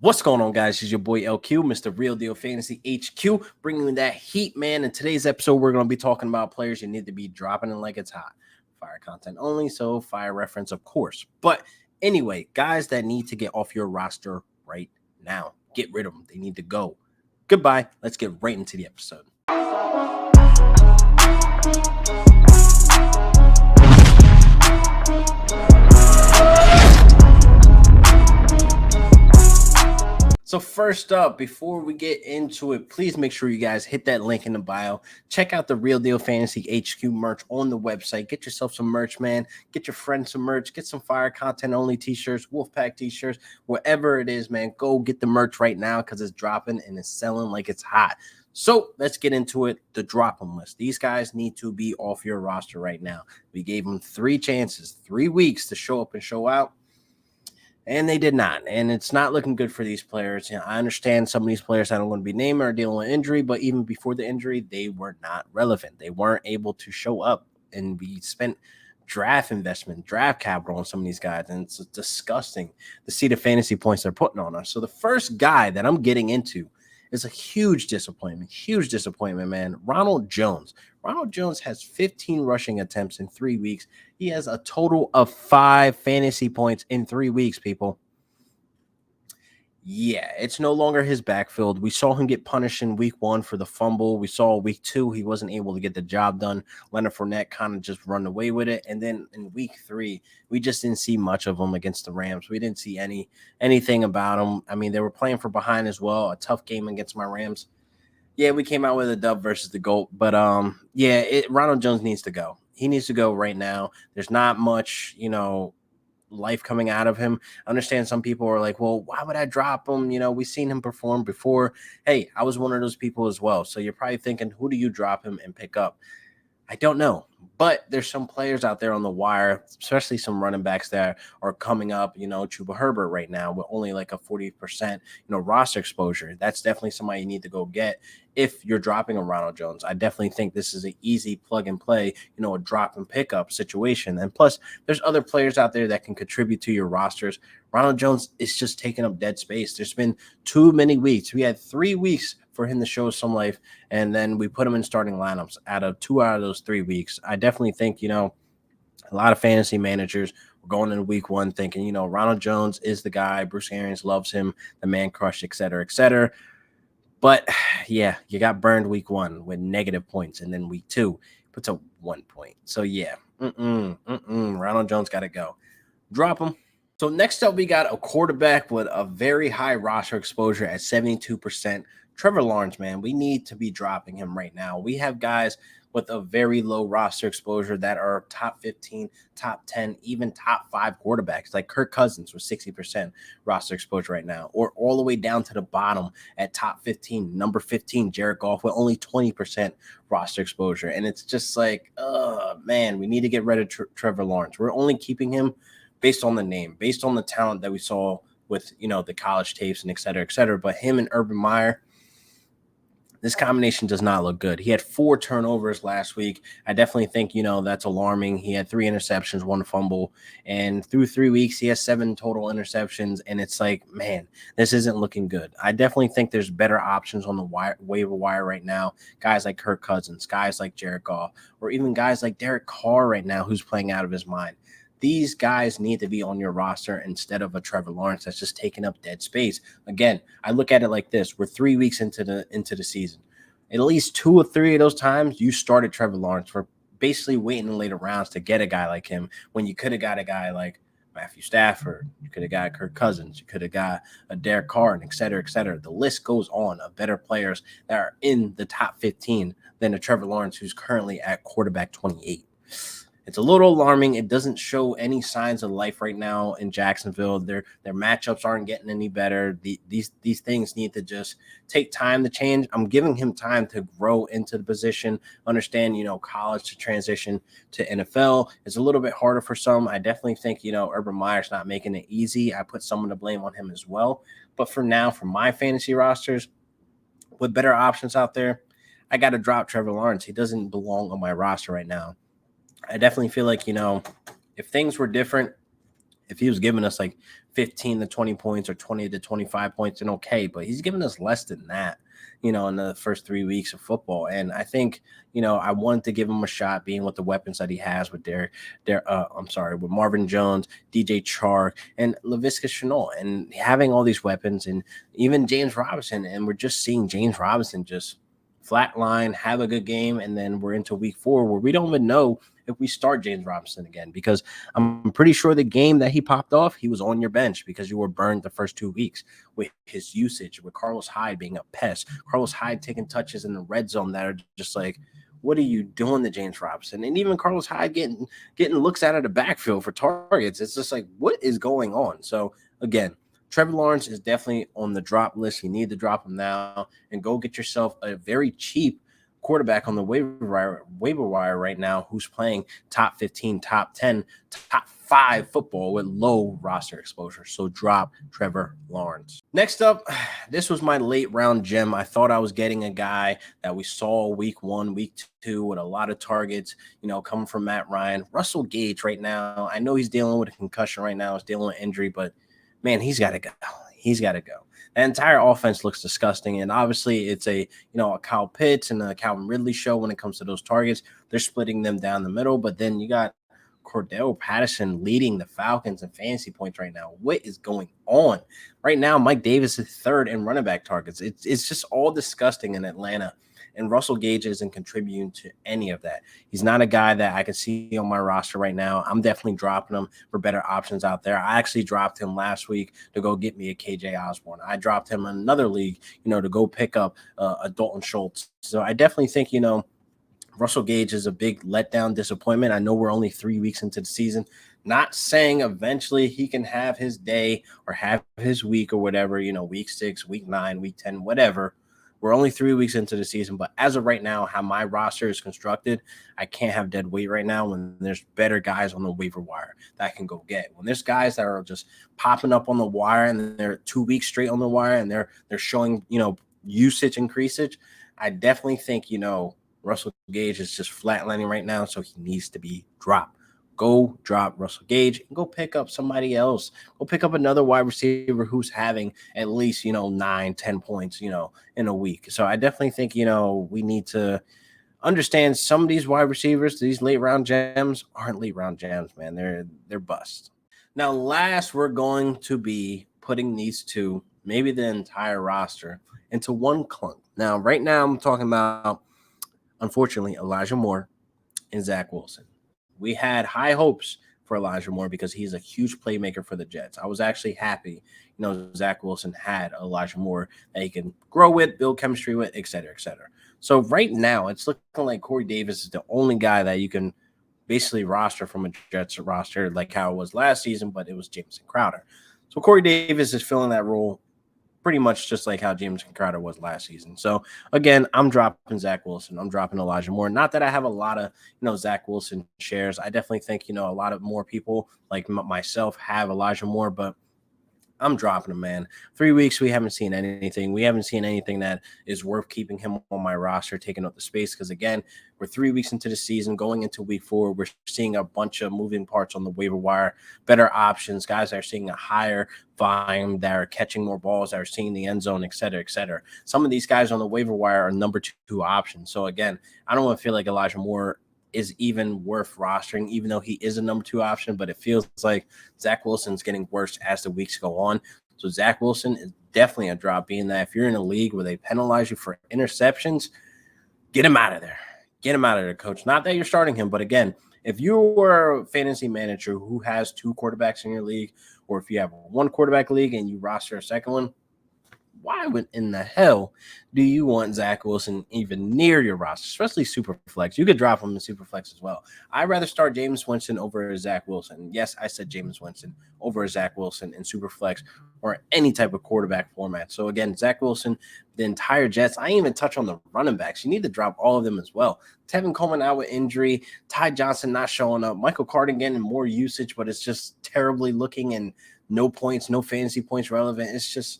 What's going on, guys? It's your boy LQ, Mr. Real Deal Fantasy HQ, bringing you that heat, man. In today's episode, we're going to be talking about players you need to be dropping in like it's hot. Fire content only, so fire reference, of course. But anyway, guys that need to get off your roster right now. Get rid of them. They need to go. Goodbye. Let's get right into the episode. So first up, before we get into it, please make sure you guys hit that link in the bio. Check out the Real Deal Fantasy HQ merch on the website. Get yourself some merch, man. Get your friends some merch. Get some fire content only t-shirts, Wolfpack t-shirts, whatever it is, man. Go get the merch right now because it's dropping and it's selling like it's hot. So let's get into it. The drop them list. These guys need to be off your roster right now. We gave them 3 chances, 3 weeks to show up and show out. And they did not. And it's not looking good for these players. You know, I understand some of these players I don't want to be named are dealing with injury, but even before the injury, they were not relevant. They weren't able to show up. And we spent draft capital on some of these guys. And it's disgusting to see the fantasy points they're putting on us. So the first guy that I'm getting into is a huge disappointment, man. Ronald Jones. Ronald Jones has 15 rushing attempts in 3 weeks. He has a total of 5 fantasy points in 3 weeks, people. Yeah, it's no longer his backfield. We saw him get punished in week 1 for the fumble. We saw week 2, he wasn't able to get the job done. Leonard Fournette kind of just run away with it. And then in week 3, we just didn't see much of him against the Rams. We didn't see anything about him. I mean, they were playing from behind as well. A tough game against my Rams. Yeah, we came out with a dub versus the GOAT. But, Ronald Jones needs to go. He needs to go right now. There's not much, life coming out of him. I understand some people are like, well, why would I drop him? We've seen him perform before. Hey, I was one of those people as well. So you're probably thinking, who do you drop him and pick up? I don't know. But there's some players out there on the wire, especially some running backs that are coming up, Chuba Herbert right now with only like a 40%, roster exposure. That's definitely somebody you need to go get if you're dropping a Ronald Jones. I definitely think this is an easy plug and play, a drop and pick up situation. And plus, there's other players out there that can contribute to your rosters. Ronald Jones is just taking up dead space. There's been too many weeks. We had 3 weeks for him to show some life, and then we put him in starting lineups two out of those 3 weeks. I definitely think, a lot of fantasy managers were going into week 1 thinking, Ronald Jones is the guy. Bruce Arians loves him, the man crush, et cetera, et cetera. But, yeah, you got burned week 1 with negative points, and then week 2 puts up 1 point. So, yeah, Ronald Jones got to go. Drop him. So next up, we got a quarterback with a very high roster exposure at 72%. Trevor Lawrence, man, we need to be dropping him right now. We have guys with a very low roster exposure that are top 15, top 10, even top 5 quarterbacks, like Kirk Cousins with 60% roster exposure right now, or all the way down to the bottom at top 15, number 15, Jared Goff with only 20% roster exposure. And it's just like, man, we need to get rid of Trevor Lawrence. We're only keeping him based on the name, based on the talent that we saw with, the college tapes and et cetera, et cetera. But him and Urban Meyer, this combination does not look good. He had 4 turnovers last week. I definitely think, that's alarming. He had 3 interceptions, 1 fumble, and through 3 weeks, he has 7 total interceptions. And it's like, man, this isn't looking good. I definitely think there's better options on the waiver wire right now. Guys like Kirk Cousins, guys like Jared Goff, or even guys like Derek Carr right now, who's playing out of his mind. These guys need to be on your roster instead of a Trevor Lawrence that's just taking up dead space. Again, I look at it like this. We're 3 weeks into the season. At least 2 or 3 of those times, you started Trevor Lawrence. We're basically waiting in later rounds to get a guy like him when you could have got a guy like Matthew Stafford. You could have got Kirk Cousins. You could have got a Derek Carr, and et cetera, et cetera. The list goes on of better players that are in the top 15 than a Trevor Lawrence who's currently at quarterback 28. It's a little alarming. It doesn't show any signs of life right now in Jacksonville. Their matchups aren't getting any better. These things need to just take time to change. I'm giving him time to grow into the position, understand, college to transition to NFL. It's a little bit harder for some. I definitely think, Urban Meyer's not making it easy. I put someone to blame on him as well. But for now, for my fantasy rosters, with better options out there, I got to drop Trevor Lawrence. He doesn't belong on my roster right now. I definitely feel like, if things were different, If he was giving us like 15 to 20 points or 20 to 25 points, then okay, but he's giving us less than that, in the first 3 weeks of football. And I think, I wanted to give him a shot being with the weapons that he has with with Marvin Jones, DJ Chark, and Laviska Shenault, and having all these weapons, and even James Robinson. And we're just seeing James Robinson just flatline, have a good game, and then we're into week 4 where we don't even know if we start James Robinson again, because I'm pretty sure the game that he popped off, he was on your bench because you were burned the first 2 weeks with his usage, with Carlos Hyde being a pest, Carlos Hyde taking touches in the red zone that are just like, what are you doing to James Robinson? And even Carlos Hyde getting looks out of the backfield for targets. It's just like, what is going on? So again, Trevor Lawrence is definitely on the drop list. You need to drop him now and go get yourself a very cheap quarterback on the waiver wire right now who's playing top 15, top 10, top 5 football with low roster exposure. So drop Trevor Lawrence. Next up, this was my late round gem. I thought I was getting a guy that we saw week 1, week 2 with a lot of targets, coming from Matt Ryan. Russell Gage right now, I know he's dealing with a concussion right now. He's dealing with injury, but man, he's got to go. He's got to go. The entire offense looks disgusting, and obviously it's a Kyle Pitts and a Calvin Ridley show when it comes to those targets. They're splitting them down the middle, but then you got Cordell Patterson leading the Falcons in fantasy points right now. What is going on? Right now, Mike Davis is 3rd in running back targets. It's just all disgusting in Atlanta. And Russell Gage isn't contributing to any of that. He's not a guy that I can see on my roster right now. I'm definitely dropping him for better options out there. I actually dropped him last week to go get me a KJ Osborne. I dropped him in another league, to go pick up a Dalton Schultz. So I definitely think, Russell Gage is a big letdown disappointment. I know we're only 3 weeks into the season. Not saying eventually he can have his day or have his week or whatever, week 6, week 9, week 10, whatever. We're only 3 weeks into the season, but as of right now, how my roster is constructed, I can't have dead weight right now when there's better guys on the waiver wire that I can go get. When there's guys that are just popping up on the wire and they're 2 weeks straight on the wire and they're showing, usage increasage, I definitely think, Russell Gage is just flatlining right now, so he needs to be dropped. Go drop Russell Gage and go pick up somebody else. Go pick up another wide receiver who's having at least, 9, 10 points, in a week. So I definitely think, we need to understand some of these wide receivers, these late round gems aren't late round gems, man. They're bust. Now, last, we're going to be putting these two, maybe the entire roster, into one clunk. Now, right now, I'm talking about, unfortunately, Elijah Moore and Zach Wilson. We had high hopes for Elijah Moore because he's a huge playmaker for the Jets. I was actually happy, Zach Wilson had Elijah Moore that he can grow with, build chemistry with, et cetera, et cetera. So right now, it's looking like Corey Davis is the only guy that you can basically roster from a Jets roster like how it was last season, but it was Jamison Crowder. So Corey Davis is filling that role pretty much just like how James Crowder was last season. So again, I'm dropping Zach Wilson. I'm dropping Elijah Moore. Not that I have a lot of, Zach Wilson shares. I definitely think, a lot of more people like myself have Elijah Moore, but I'm dropping him, man. 3 weeks, we haven't seen anything. We haven't seen anything that is worth keeping him on my roster, taking up the space. Because, again, we're 3 weeks into the season. Going into week 4, we're seeing a bunch of moving parts on the waiver wire, better options, guys that are seeing a higher volume, that are catching more balls, that are seeing the end zone, et cetera, et cetera. Some of these guys on the waiver wire are number 2 options. So, again, I don't want to feel like Elijah Moore is even worth rostering, even though he is a number 2 option, but it feels like Zach Wilson's getting worse as the weeks go on. So Zach Wilson is definitely a drop, being that if you're in a league where they penalize you for interceptions, get him out of there. Get him out of there, coach. Not that you're starting him, but again, if you are a fantasy manager who has 2 quarterbacks in your league, or if you have 1 quarterback league and you roster a second one, why in the hell do you want Zach Wilson even near your roster, especially Superflex? You could drop him in Superflex as well. I'd rather start Jameis Winston over Zach Wilson. Yes, I said Jameis Winston over Zach Wilson in Superflex or any type of quarterback format. So, again, Zach Wilson, the entire Jets. I ain't even touch on the running backs. You need to drop all of them as well. Tevin Coleman out with injury. Ty Johnson not showing up. Michael Carter getting more usage, but it's just terribly looking and no points, no fantasy points relevant. It's just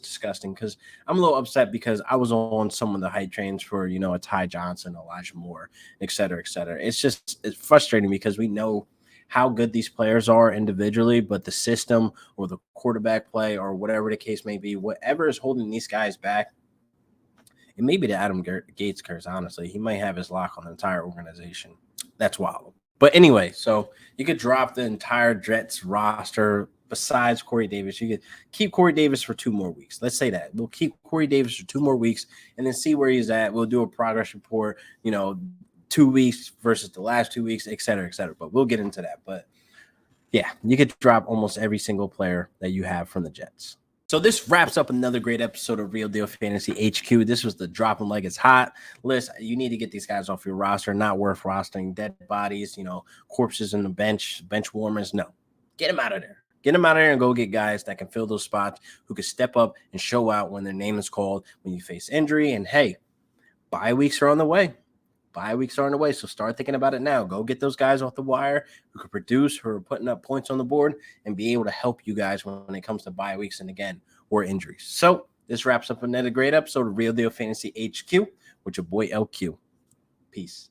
disgusting because I'm a little upset because I was on some of the hype trains for, a Ty Johnson, Elijah Moore, et cetera, et cetera. It's frustrating because we know how good these players are individually, but the system or the quarterback play or whatever the case may be, whatever is holding these guys back, it may be the Gates curse, honestly. He might have his lock on the entire organization. That's wild. But anyway, so you could drop the entire Jets roster besides Corey Davis. You could keep Corey Davis for 2 more weeks. Let's say that. We'll keep Corey Davis for 2 more weeks and then see where he's at. We'll do a progress report, 2 weeks versus the last 2 weeks, et cetera, et cetera. But we'll get into that. But yeah, you could drop almost every single player that you have from the Jets. So this wraps up another great episode of Real Deal Fantasy HQ. This was the drop 'em like it's hot list. You need to get these guys off your roster. Not worth rostering. Dead bodies, corpses in the bench warmers. No, get them out of there. Get them out of there and go get guys that can fill those spots, who can step up and show out when their name is called, when you face injury. And hey, bye weeks are on the way. So start thinking about it now. Go get those guys off the wire who can produce, who are putting up points on the board, and be able to help you guys when it comes to bye weeks and, again, or injuries. So this wraps up another great episode of Real Deal Fantasy HQ with your boy LQ. Peace.